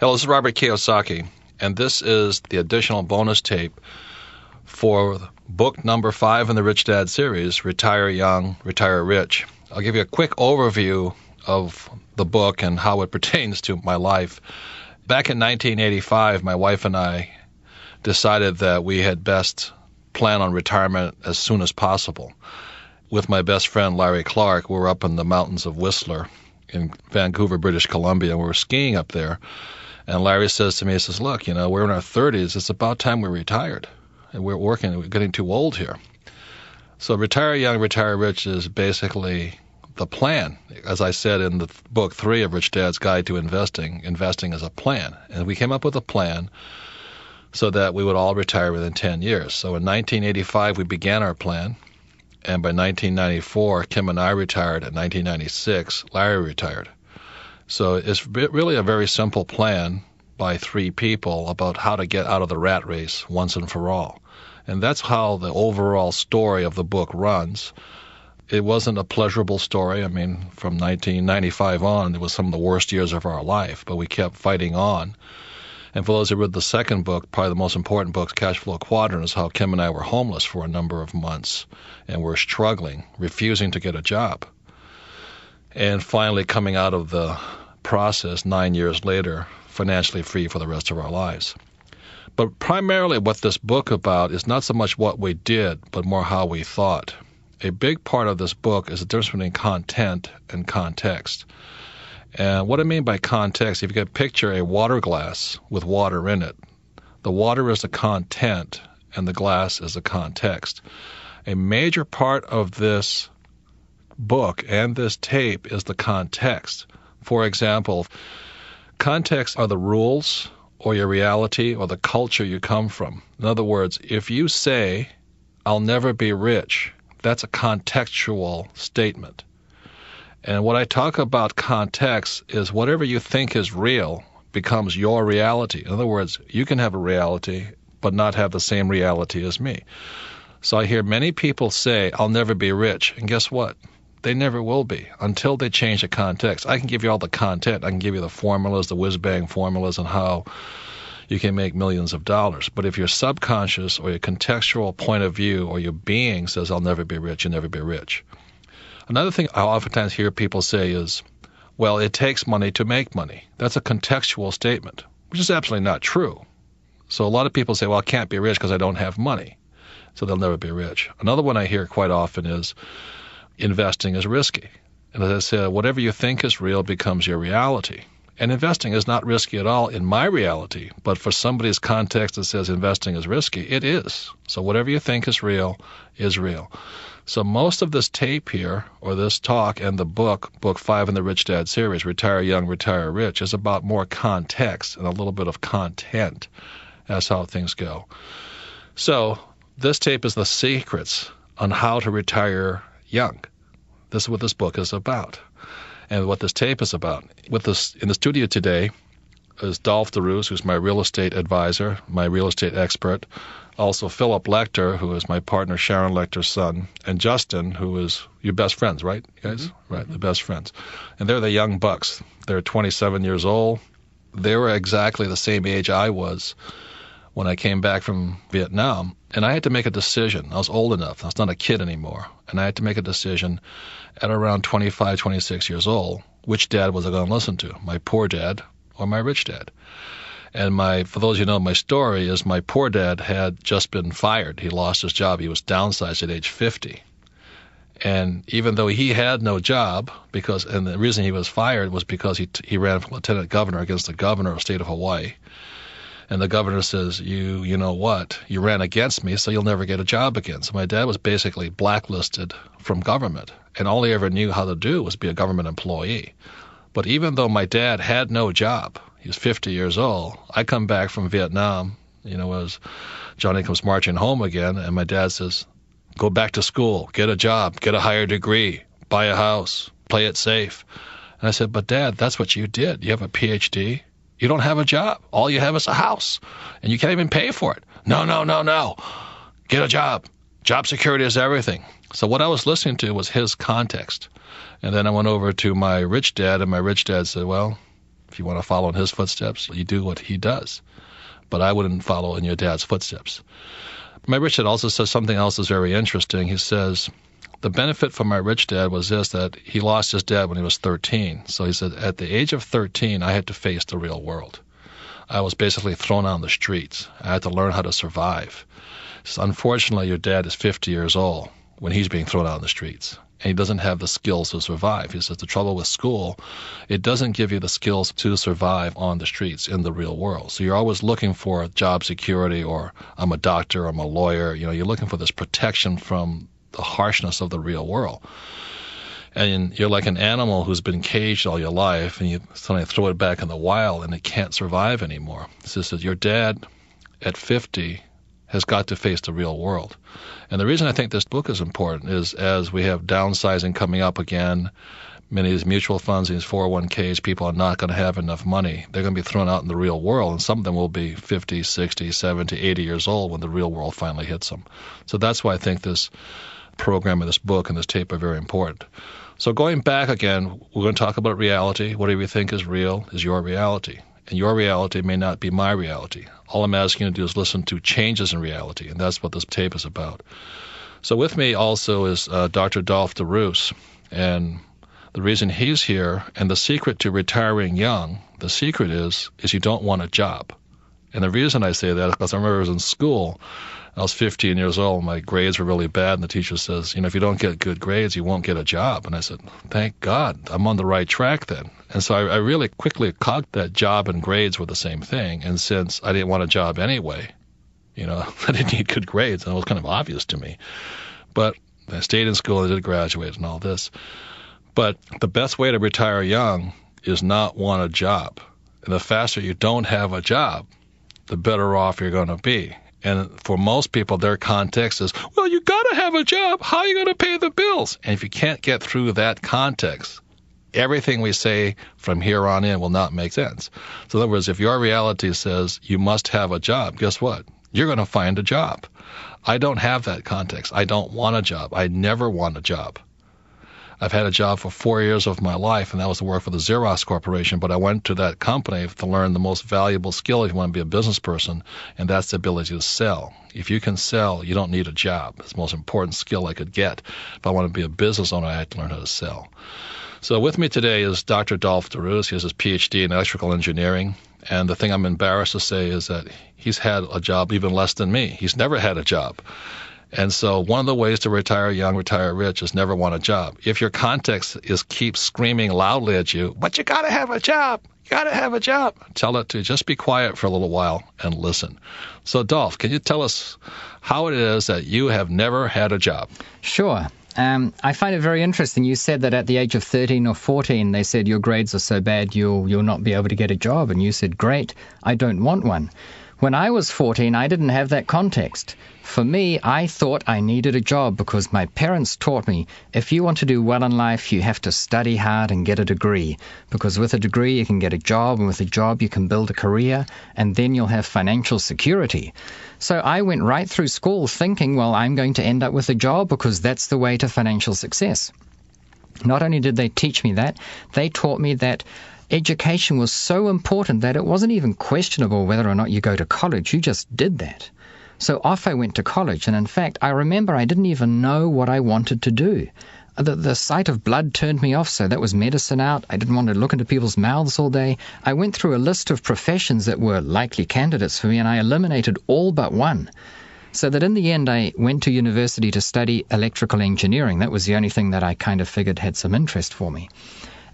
Hello, this is Robert Kiyosaki, and this is the additional bonus tape for book number 5 in the Rich Dad series, Retire Young, Retire Rich. I'll give you a quick overview of the book and how it pertains to my life. Back in 1985, my wife and I decided that we had best plan on retirement as soon as possible. With my best friend, Larry Clark, we were up in the mountains of Whistler in Vancouver, British Columbia. We were skiing up there. And Larry says to me, he says, look, we're in our 30s. It's about time we retired. And we're working. We're getting too old here. So Retire Young, Retire Rich is basically the plan. As I said in the book 3 of Rich Dad's Guide to Investing, investing is a plan. And we came up with a plan so that we would all retire within 10 years. So in 1985, we began our plan. And by 1994, Kim and I retired. In 1996, Larry retired. So it's really a very simple plan by 3 people about how to get out of the rat race once and for all. And that's how the overall story of the book runs. It wasn't a pleasurable story. I mean, from 1995 on, it was some of the worst years of our life, but we kept fighting on. And for those who read the second book, probably the most important book, Cash Flow Quadrant, is how Kim and I were homeless for a number of months and were struggling, refusing to get a job. And finally coming out of the process 9 years later, financially free for the rest of our lives. But primarily what this book about is not so much what we did, but more how we thought. A big part of this book is the difference between content and context. And what I mean by context, if you could picture a water glass with water in it, the water is the content and the glass is the context. A major part of this book and this tape is the context. For example, context are the rules or your reality or the culture you come from. In other words, if you say, I'll never be rich, that's a contextual statement. And what I talk about context is whatever you think is real becomes your reality. In other words, you can have a reality but not have the same reality as me. So I hear many people say, I'll never be rich. And guess what? They never will be until they change the context. I can give you all the content. I can give you the formulas, the whiz-bang formulas on how you can make millions of dollars. But if your subconscious or your contextual point of view or your being says, I'll never be rich, you'll never be rich. Another thing I oftentimes hear people say is, well, it takes money to make money. That's a contextual statement, which is absolutely not true. So a lot of people say, well, I can't be rich because I don't have money, so they'll never be rich. Another one I hear quite often is, investing is risky. And as I said, whatever you think is real becomes your reality. And investing is not risky at all in my reality, but for somebody's context that says investing is risky, it is. So whatever you think is real is real. So most of this tape here, or this talk and the book 5 in the Rich Dad series, Retire Young, Retire Rich, is about more context and a little bit of content. That's how things go. So this tape is the secrets on how to retire young. This is what this book is about and what this tape is about. With us in the studio today is Dolph DeRuse, who's my real estate advisor, my real estate expert. Also Philip Lecter, who is my partner Sharon Lecter's son, and Justin, who is your best friends, right, guys? Mm-hmm. Right, the best friends. And they're the young bucks. They're 27 years old. They were exactly the same age I was when I came back from Vietnam. And I had to make a decision. I was old enough. I was not a kid anymore. And I had to make a decision at around 25, 26 years old, which dad was I going to listen to, my poor dad or my rich dad? And for those of you who know my story, is my poor dad had just been fired. He lost his job. He was downsized at age 50. And even though he had no job, and the reason he was fired was because he ran for lieutenant governor against the governor of the state of Hawaii. And the governor says, you know what, you ran against me, so you'll never get a job again. So my dad was basically blacklisted from government, and all he ever knew how to do was be a government employee. But even though my dad had no job, he was 50 years old, I come back from Vietnam, as Johnny comes marching home again, and my dad says, go back to school, get a job, get a higher degree, buy a house, play it safe. And I said, but Dad, that's what you did. You have a PhD. You don't have a job. All you have is a house, and you can't even pay for it. No. Get a job. Job security is everything. So what I was listening to was his context. And then I went over to my rich dad, and my rich dad said, well, If you want to follow in his footsteps, you do what he does. But I wouldn't follow in your dad's footsteps. My rich dad also says something else that's very interesting. He says, the benefit for my rich dad was this, that he lost his dad when he was 13. So he said, at the age of 13, I had to face the real world. I was basically thrown on the streets. I had to learn how to survive. He says, unfortunately, your dad is 50 years old when he's being thrown out on the streets. And he doesn't have the skills to survive. He says the trouble with school, it doesn't give you the skills to survive on the streets in the real world. So you're always looking for job security, or I'm a doctor, I'm a lawyer. You're looking for this protection from the harshness of the real world. And you're like an animal who's been caged all your life, and you suddenly throw it back in the wild and it can't survive anymore. So it says your dad at 50 has got to face the real world. And the reason I think this book is important is as we have downsizing coming up again, many of these mutual funds, these 401ks, people are not going to have enough money. They're going to be thrown out in the real world, and some of them will be 50, 60, 70, 80 years old when the real world finally hits them. So that's why I think this program and this book and this tape are very important. So going back again, we're going to talk about reality. Whatever you think is real is your reality. And your reality may not be my reality. All I'm asking you to do is listen to changes in reality, and that's what this tape is about. So with me also is Dr. Dolph DeRoos, and the reason he's here, and the secret to retiring young, the secret is you don't want a job. And the reason I say that is because I remember I was in school. I was 15 years old. My grades were really bad, and the teacher says, if you don't get good grades, you won't get a job. And I said, thank God, I'm on the right track then. And so I really quickly caught that job and grades were the same thing. And since I didn't want a job anyway, I didn't need good grades, and it was kind of obvious to me. But I stayed in school, I did graduate and all this. But the best way to retire young is not want a job. And the faster you don't have a job, the better off you're going to be. And for most people, their context is, well, you got to have a job. How are you going to pay the bills? And if you can't get through that context, everything we say from here on in will not make sense. So in other words, if your reality says you must have a job, guess what? You're going to find a job. I don't have that context. I don't want a job. I never want a job. I've had a job for 4 years of my life, and that was to work for the Xerox Corporation, but I went to that company to learn the most valuable skill if you want to be a business person, and that's the ability to sell. If you can sell, you don't need a job. It's the most important skill I could get. If I want to be a business owner, I had to learn how to sell. So with me today is Dr. Dolph DeRoos. He has his PhD in electrical engineering, and the thing I'm embarrassed to say is that he's had a job even less than me. He's never had a job. And so one of the ways to retire young, retire rich is never want a job. If your context is keep screaming loudly at you, but you got to have a job, you got to have a job, tell it to just be quiet for a little while and listen. So Dolph, can you tell us how it is that you have never had a job? Sure. I find it very interesting. You said that at the age of 13 or 14, they said your grades are so bad you'll not be able to get a job. And you said, great, I don't want one. When I was 14, I didn't have that context. For me, I thought I needed a job because my parents taught me if you want to do well in life, you have to study hard and get a degree. Because with a degree, you can get a job, and with a job, you can build a career, and then you'll have financial security. So I went right through school thinking, well, I'm going to end up with a job because that's the way to financial success. Not only did they teach me that, they taught me that education was so important that it wasn't even questionable whether or not you go to college. You just did that. So off I went to college, and in fact, I remember I didn't even know what I wanted to do. The sight of blood turned me off, so that was medicine out. I didn't want to look into people's mouths all day. I went through a list of professions that were likely candidates for me, and I eliminated all but one. So that in the end, I went to university to study electrical engineering. That was the only thing that I kind of figured had some interest for me.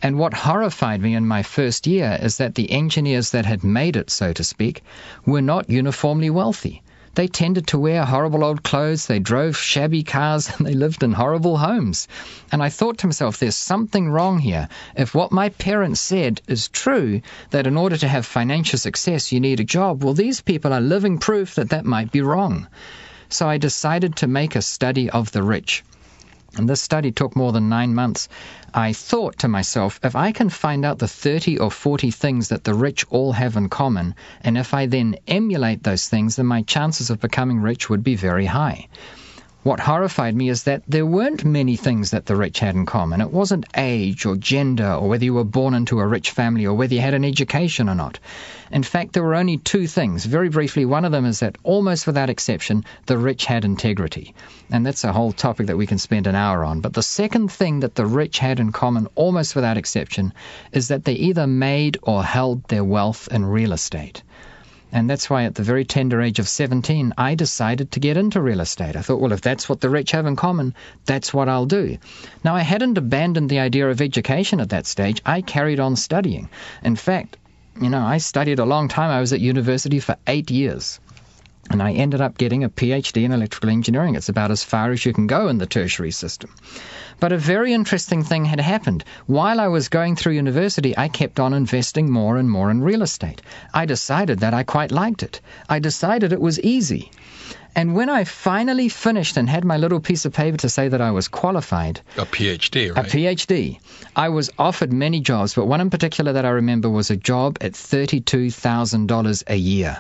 And what horrified me in my first year is that the engineers that had made it, so to speak, were not uniformly wealthy. They tended to wear horrible old clothes, they drove shabby cars, and they lived in horrible homes. And I thought to myself, there's something wrong here. If what my parents said is true, that in order to have financial success you need a job, well, these people are living proof that that might be wrong. So I decided to make a study of the rich. And this study took more than 9 months. I thought to myself, if I can find out the 30 or 40 things that the rich all have in common, and if I then emulate those things, then my chances of becoming rich would be very high. what horrified me is that there weren't many things that the rich had in common. It wasn't age or gender or whether you were born into a rich family or whether you had an education or not. In fact, there were only two things. Very briefly, one of them is that almost without exception, the rich had integrity. And that's a whole topic that we can spend an hour on. But the second thing that the rich had in common, almost without exception, is that they either made or held their wealth in real estate. And that's why at the very tender age of 17, I decided to get into real estate. I thought, well, if that's what the rich have in common, that's what I'll do. Now, I hadn't abandoned the idea of education at that stage. I carried on studying. In fact, I studied a long time. I was at university for 8 years. And I ended up getting a PhD in electrical engineering. It's about as far as you can go in the tertiary system. But a very interesting thing had happened. While I was going through university, I kept on investing more and more in real estate. I decided that I quite liked it. I decided it was easy. And when I finally finished and had my little piece of paper to say that I was qualified... A PhD, right? A PhD. I was offered many jobs, but one in particular that I remember was a job at $32,000 a year.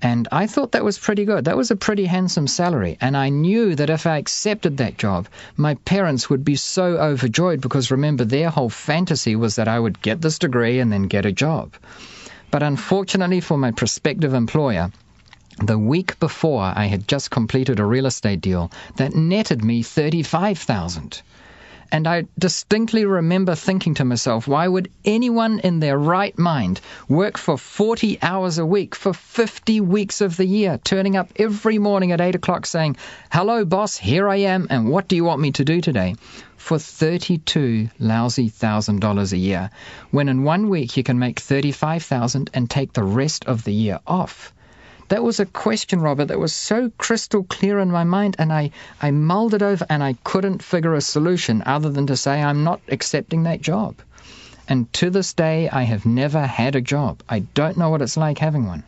And I thought that was pretty good. That was a pretty handsome salary. And I knew that if I accepted that job, my parents would be so overjoyed because, remember, their whole fantasy was that I would get this degree and then get a job. But unfortunately for my prospective employer, the week before I had just completed a real estate deal that netted me $35,000. And I distinctly remember thinking to myself, why would anyone in their right mind work for 40 hours a week for 50 weeks of the year, turning up every morning at 8 o'clock saying, hello, boss, here I am, and what do you want me to do today? For $32,000 lousy a year, when in 1 week you can make $35,000 and take the rest of the year off. That was a question, Robert, that was so crystal clear in my mind, and I mulled it over, and I couldn't figure a solution other than to say I'm not accepting that job. And to this day, I have never had a job. I don't know what it's like having one.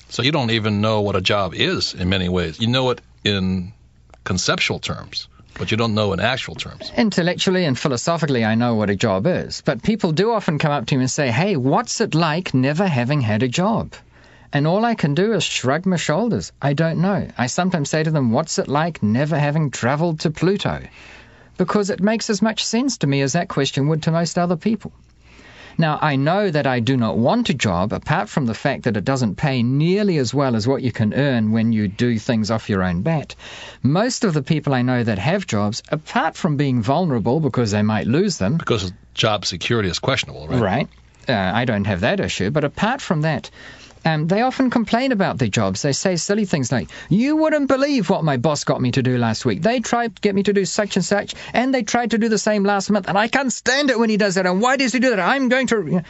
So you don't even know what a job is in many ways. You know it in conceptual terms, but you don't know in actual terms. Intellectually and philosophically, I know what a job is. But people do often come up to me and say, hey, what's it like never having had a job? And all I can do is shrug my shoulders. I don't know. I sometimes say to them, what's it like never having traveled to Pluto? Because it makes as much sense to me as that question would to most other people. Now, I know that I do not want a job, apart from the fact that it doesn't pay nearly as well as what you can earn when you do things off your own bat. Most of the people I know that have jobs, apart from being vulnerable because they might lose them... Because job security is questionable, right? Right. I don't have that issue. But apart from that... they often complain about their jobs. They say silly things like, you wouldn't believe what my boss got me to do last week. They tried to get me to do such and such, and they tried to do the same last month, and I can't stand it when he does that, and why does he do that? I'm going to...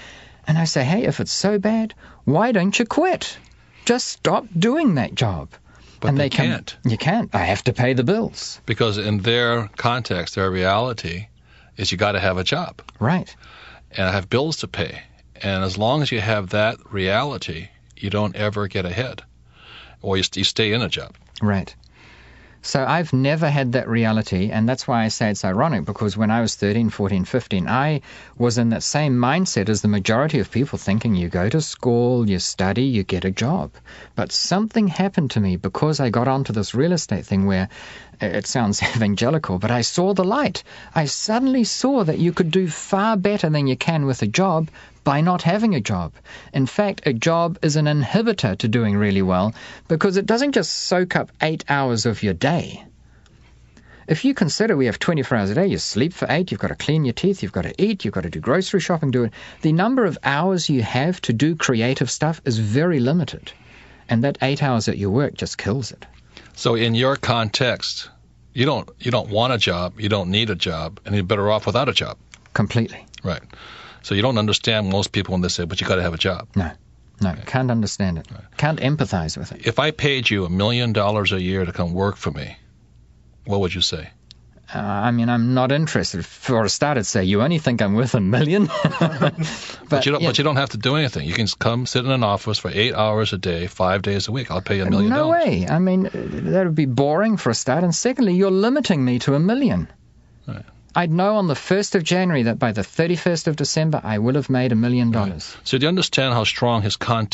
And I say, hey, if it's so bad, why don't you quit? Just stop doing that job. But and they can't. You can't. I have to pay the bills. Because in their context, their reality is you got to have a job. Right. And I have bills to pay. And as long as you have that reality, you don't ever get ahead, or you stay in a job. Right. So I've never had that reality, and that's why I say it's ironic, because when I was 13, 14, 15, I was in that same mindset as the majority of people, thinking you go to school, you study, you get a job. But something happened to me because I got onto this real estate thing where it sounds evangelical, but I saw the light. I suddenly saw that you could do far better than you can with a job by not having a job. In fact, a job is an inhibitor to doing really well because it doesn't just soak up 8 hours of your day. If you consider we have 24 hours a day, you sleep for 8, you've got to clean your teeth, you've got to eat, you've got to do grocery shopping, the number of hours you have to do creative stuff is very limited. And that 8 hours at your work just kills it. So in your context, you don't want a job, you don't need a job, and you're better off without a job. Completely. Right. So you don't understand most people when they say, but you got to have a job. No, can't understand it. Right. Can't empathize with it. If I paid you $1 million a year to come work for me, what would you say? I'm not interested. For a start, I'd say, you only think I'm worth $1 million? but you don't have to do anything. You can come sit in an office for 8 hours a day, 5 days a week. I'll pay you $1 million. No way. That would be boring for a start. And secondly, you're limiting me to $1 million. Right. I'd know on the 1st of January that by the 31st of December, I will have made $1 million. Right. So do you understand how strong his content